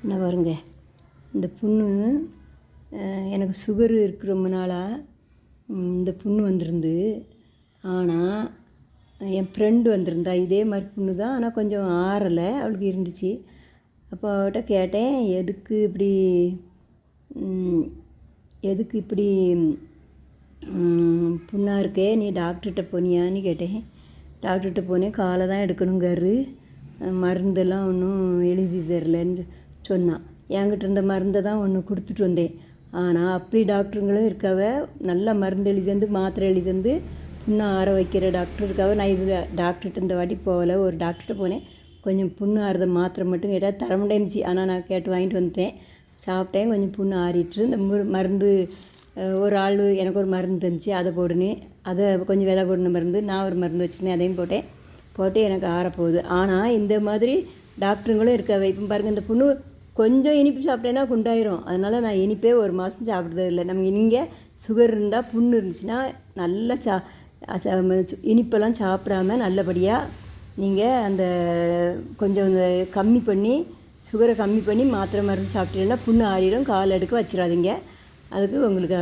என்ன பாருங்க, இந்த புண்ணு எனக்கு சுகரு இருக்குது ரொம்ப நாளாக. இந்த புண்ணு வந்திருந்து. ஆனால் என் ஃப்ரெண்டு வந்திருந்தா, இதே மாதிரி புண்ணு தான், ஆனால் கொஞ்சம் ஆறலை, அவளுக்கு இருந்துச்சு. அப்போ அவகிட்ட கேட்டேன், எதுக்கு இப்படி புண்ணாக இருக்கே, நீ டாக்டர்கிட்ட போனியான்னு கேட்டேன். டாக்டர்கிட்ட போனேன், காலை தான் எடுக்கணுங்காரு, மருந்தெல்லாம் ஒன்றும் எழுதி தரலன்னு சொன்னான். என்கிட்ட இருந்த மருந்தை தான் ஒன்று கொடுத்துட்டு வந்தேன். ஆனால் அப்படி டாக்டருங்களும் இருக்காவ, நல்ல மருந்து எழுதி வந்து மாத்திரை எழுதி வந்து புண்ணை ஆற வைக்கிற டாக்டர் இருக்காவ. நான் இது டாக்டர்கிட்ட இந்த வாட்டி போகலை, ஒரு டாக்டர்கிட்ட போனேன். கொஞ்சம் புண்ணு ஆறுத மாத்திரை மட்டும் கேட்டால் தர முடிஞ்சிச்சு. ஆனால் நான் கேட்டு வாங்கிட்டு வந்துட்டேன், சாப்பிட்டேன். கொஞ்சம் புண்ணு ஆறிட்டு இந்த மருந்து ஒரு ஆள் எனக்கு ஒரு மருந்து தந்துச்சு, அதை போடுனேன். அதை கொஞ்சம் விலை போடணும் மருந்து, நான் ஒரு மருந்து வச்சுருந்தேன், அதையும் போட்டு எனக்கு ஆறப்போகுது. ஆனால் இந்த மாதிரி டாக்டருங்களும் இருக்காவே. இப்போ பாருங்கள், இந்த புண்ணு கொஞ்சம் இனிப்பு சாப்பிட்டேன்னா குண்டாயிரும். அதனால் நான் இனிப்பே ஒரு மாதம் சாப்பிட்றது இல்லை. நமக்கு நீங்கள் சுகர் இருந்தால், புண்ணு இருந்துச்சுன்னா நல்லா இனிப்பெல்லாம் சாப்பிடாம நல்லபடியாக நீங்கள் அந்த கொஞ்சம் கம்மி பண்ணி, சுகரை கம்மி பண்ணி மாத்திரை மருந்து சாப்பிட்டீங்கன்னா புண்ணு ஆறிடும். கால் அடுக்க வச்சிடாதீங்க. அதுக்கு உங்களுக்கு